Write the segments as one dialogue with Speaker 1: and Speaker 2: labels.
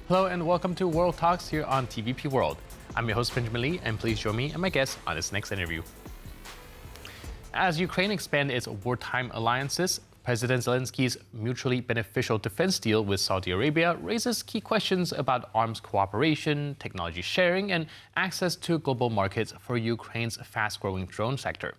Speaker 1: Hello and welcome to World Talks here on TVP World. I'm your host Benjamin Lee, and please join me and my guest on this next interview. As Ukraine expands its wartime alliances, President Zelensky's mutually beneficial defense deal with Saudi Arabia raises key questions about arms cooperation, technology sharing, and access to global markets for Ukraine's fast-growing drone sector.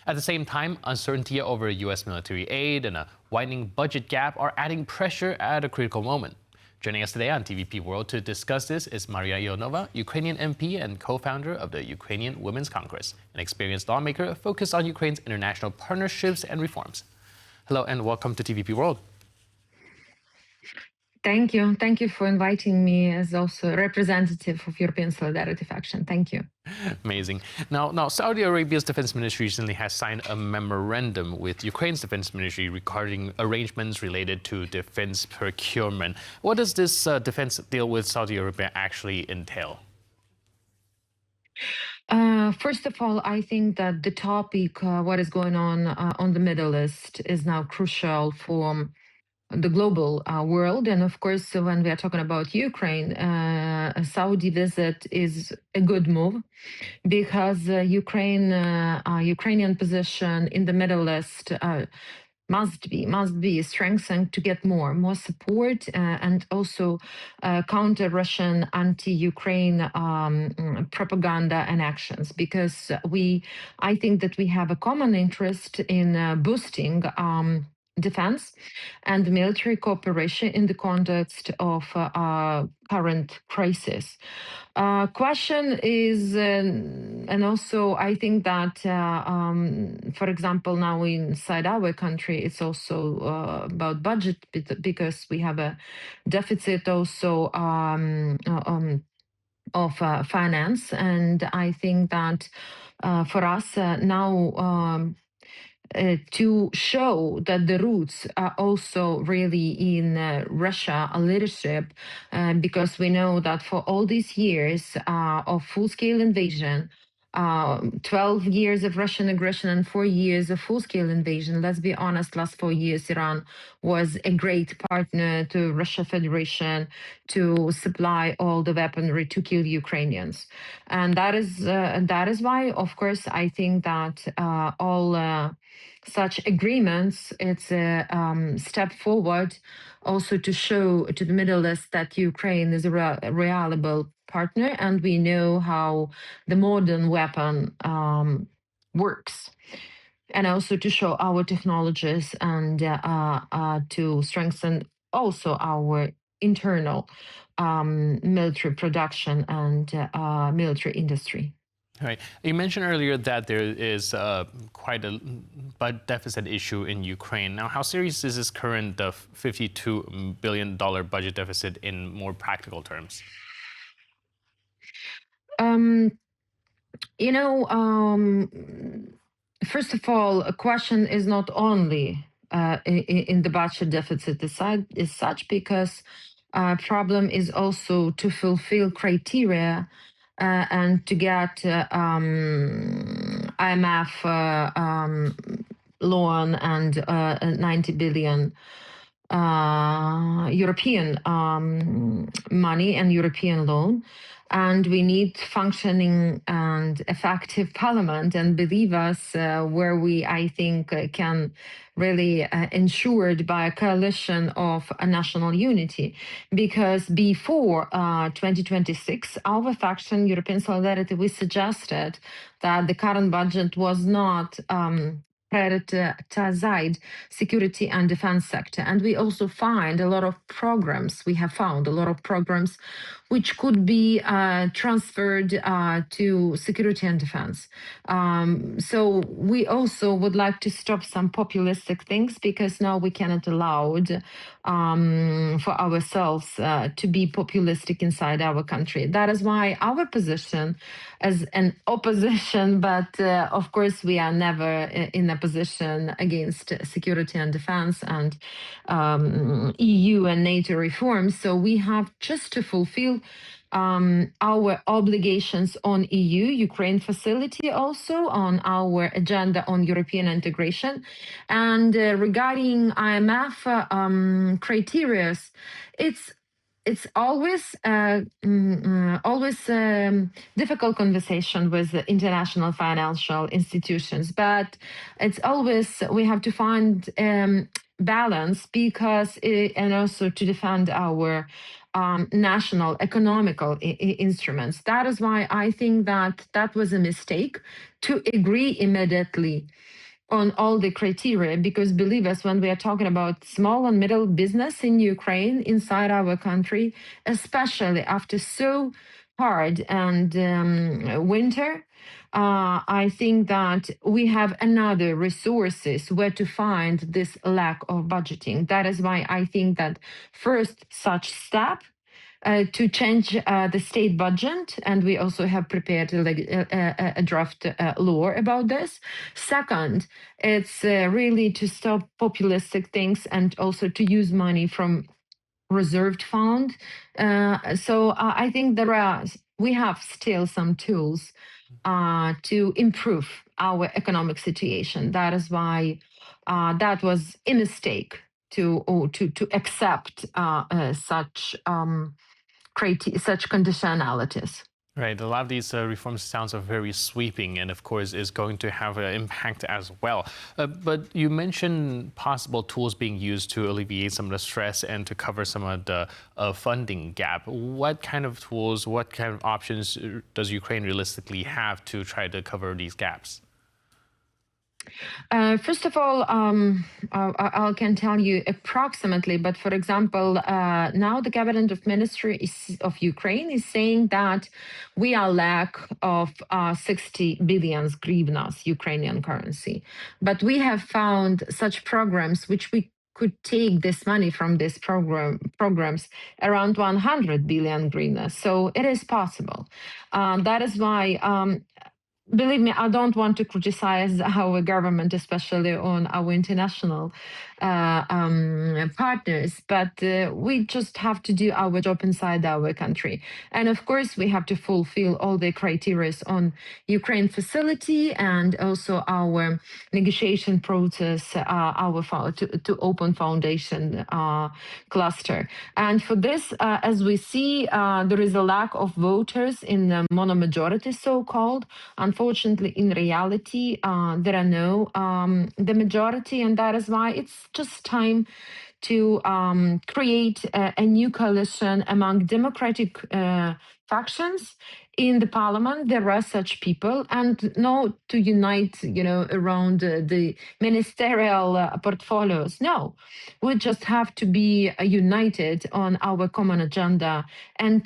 Speaker 1: At the same time, uncertainty over U.S. military aid and a widening budget gap are adding pressure at a critical moment. Joining us today on TVP World to discuss this is Mariia Ionova, Ukrainian MP and co-founder of the Ukrainian Women's Congress, an experienced lawmaker focused on Ukraine's international partnerships and reforms. Hello and welcome to TVP World.
Speaker 2: Thank you. Thank you for inviting me as also a representative of European Solidarity Faction. Thank you.
Speaker 1: Amazing. Now, Saudi Arabia's defense ministry recently has signed a memorandum with Ukraine's defense ministry regarding arrangements related to defense procurement. What does this defense deal with Saudi Arabia actually entail?
Speaker 2: First of all, I think that the topic, what is going on the Middle East, is now crucial for the global world. And of course, when we are talking about Ukraine, a Saudi visit is a good move because Ukrainian position in the Middle East must be strengthened to get more support and also counter Russian anti-Ukraine propaganda and actions, because I think that we have a common interest in boosting defense and military cooperation in the context of current crisis. Question is, and also I think that, for example, now inside our country, it's also about budget, because we have a deficit also of finance. And I think that for us now, to show that the roots are also really in Russia leadership, because we know that for all these years of full-scale invasion, 12 years of Russian aggression and 4 years of full-scale invasion. Let's be honest, last 4 years, Iran was a great partner to Russia Federation to supply all the weaponry to kill Ukrainians. And that is why, of course, I think that all such agreements, it's a step forward also to show to the Middle East that Ukraine is a reliable partner, and we know how the modern weapon works, and also to show our technologies and to strengthen also our internal military production and military industry.
Speaker 1: Right. You mentioned earlier that there is quite a deficit issue in Ukraine. Now, how serious is this current $52 billion budget deficit in more practical terms?
Speaker 2: First of all, a question is not only in the budget deficit is such, because problem is also to fulfill criteria and to get IMF loan and 90 billion European money and European loan. And we need functioning and effective parliament, and believe us, where we, I think, can really ensured by a coalition of a national unity. Because before 2026, our faction, European Solidarity, we suggested that the current budget was not prioritized security and defense sector. And we also find a lot of programs, we have found a lot of programs which could be transferred to security and defense. So we also would like to stop some populistic things, because now we cannot allow for ourselves to be populistic inside our country. That is why our position as an opposition, but of course we are never in a position against security and defense and EU and NATO reforms. So we have just to fulfill our obligations on EU, Ukraine facility, also on our agenda on European integration. And regarding IMF criteria, it's it's always difficult conversation with the international financial institutions, but it's always we have to find balance because and also to defend our national economical instruments. That is why I think that that was a mistake to agree immediately on all the criteria, because believe us, when we are talking about small and middle business in Ukraine, inside our country, especially after so hard and winter, I think that we have another resources where to find this lack of budgeting. That is why I think that first such step to change the state budget, and we also have prepared a draft law about this. Second, it's really to stop populistic things and also to use money from reserved fund. So I think we have still some tools to improve our economic situation. That is why that was a mistake to accept such conditionalities.
Speaker 1: Right. A lot of these reforms sounds are very sweeping, and of course is going to have an impact as well. But you mentioned possible tools being used to alleviate some of the stress and to cover some of the funding gap. What kind of tools, what kind of options does Ukraine realistically have to try to cover these gaps?
Speaker 2: First of all, I can tell you approximately, but for example, now the cabinet of ministry of Ukraine is saying that we are lack of 60 billion hryvnias, Ukrainian currency. But we have found such programs which we could take this money from these programs around 100 billion hryvnias. So it is possible. That is why believe me, I don't want to criticize our government, especially on our international partners, but we just have to do our job inside our country. And of course, we have to fulfill all the criteria on Ukraine facility and also our negotiation process, to open foundation cluster. And for this, as we see, there is a lack of voters in the monomajority, so-called. Unfortunately, in reality, there are no the majority, and that is why it's just time to create a new coalition among democratic factions in the parliament. There are such people, and not to unite, around the ministerial portfolios. No, we just have to be united on our common agenda and.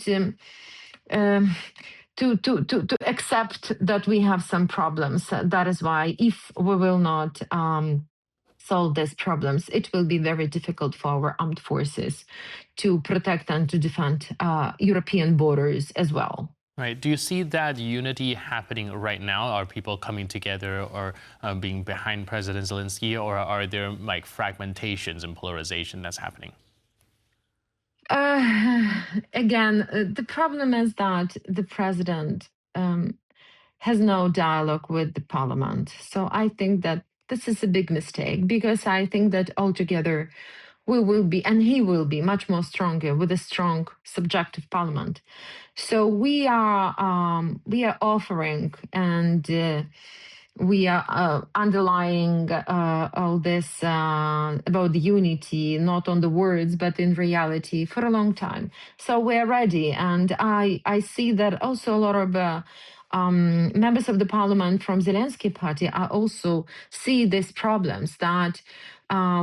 Speaker 2: To accept that we have some problems. That is why if we will not solve these problems, it will be very difficult for our armed forces to protect and to defend European borders as well.
Speaker 1: Right. Do you see that unity happening right now? Are people coming together or being behind President Zelensky, or are there like fragmentations and polarization that's happening?
Speaker 2: Again, the problem is that the president has no dialogue with the parliament. So I think that this is a big mistake, because I think that altogether we will be, and he will be, much more stronger with a strong subjective parliament. So we are offering and we are underlying all this about the unity, not on the words, but in reality for a long time. So we're ready. And I see that also a lot of members of the parliament from Zelensky party are also see these problems that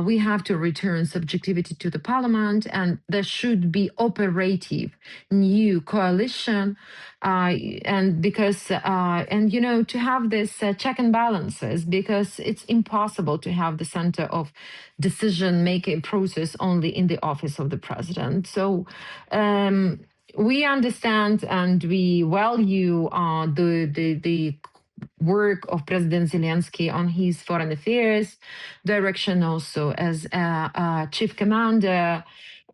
Speaker 2: we have to return subjectivity to the parliament, and there should be operative new coalition, and because to have this check and balances, because it's impossible to have the center of decision making process only in the office of the president. So we understand and we value the work of President Zelensky on his foreign affairs direction, also as chief commander.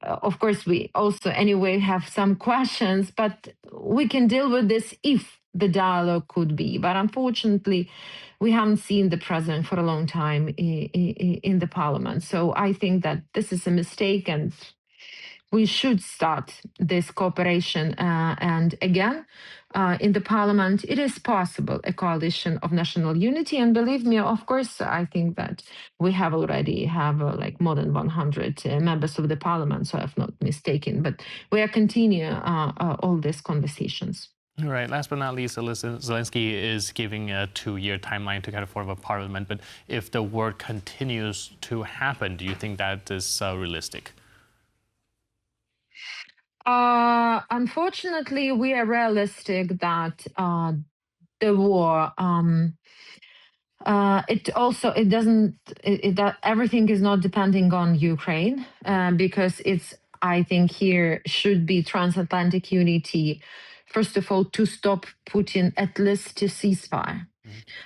Speaker 2: Of course, we also anyway have some questions, but we can deal with this if the dialogue could be. But unfortunately, we haven't seen the president for a long time in the parliament. So I think that this is a mistake, and we should start this cooperation. And again, in the parliament, it is possible a coalition of national unity. And believe me, of course, I think that we have already have like more than 100 members of the parliament, so I'm not mistaken. But we are continuing all these conversations.
Speaker 1: All right. Last but not least, Zelensky is giving a 2-year timeline to kind of form a parliament. But if the war continues to happen, do you think that is realistic?
Speaker 2: Unfortunately, we are realistic that the war. It doesn't that everything is not depending on Ukraine because it's, I think here should be transatlantic unity. First of all, to stop Putin, at least to ceasefire.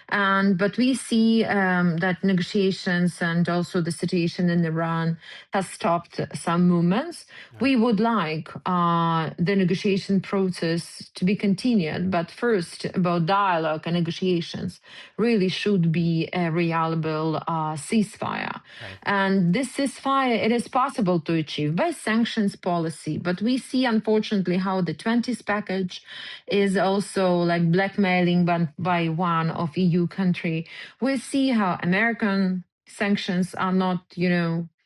Speaker 2: But we see that negotiations and also the situation in Iran has stopped some movements. We would like the negotiation process to be continued, but first about dialogue and negotiations really should be a reliable ceasefire. And this ceasefire, it is possible to achieve by sanctions policy, but we see unfortunately how the 20th package is also like blackmailing by one of EU country. We see how American sanctions are not,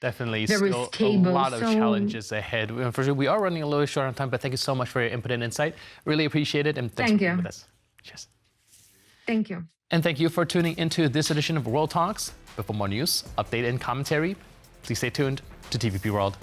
Speaker 1: Definitely,
Speaker 2: very
Speaker 1: still
Speaker 2: stable.
Speaker 1: a lot of challenges ahead. For sure, we are running a little short on time, but thank you so much for your input and insight. Really appreciate it, and thanks for being with us. Cheers.
Speaker 2: Thank you.
Speaker 1: And thank you for tuning into this edition of World Talks. But for more news, update, and commentary, please stay tuned to TVP World.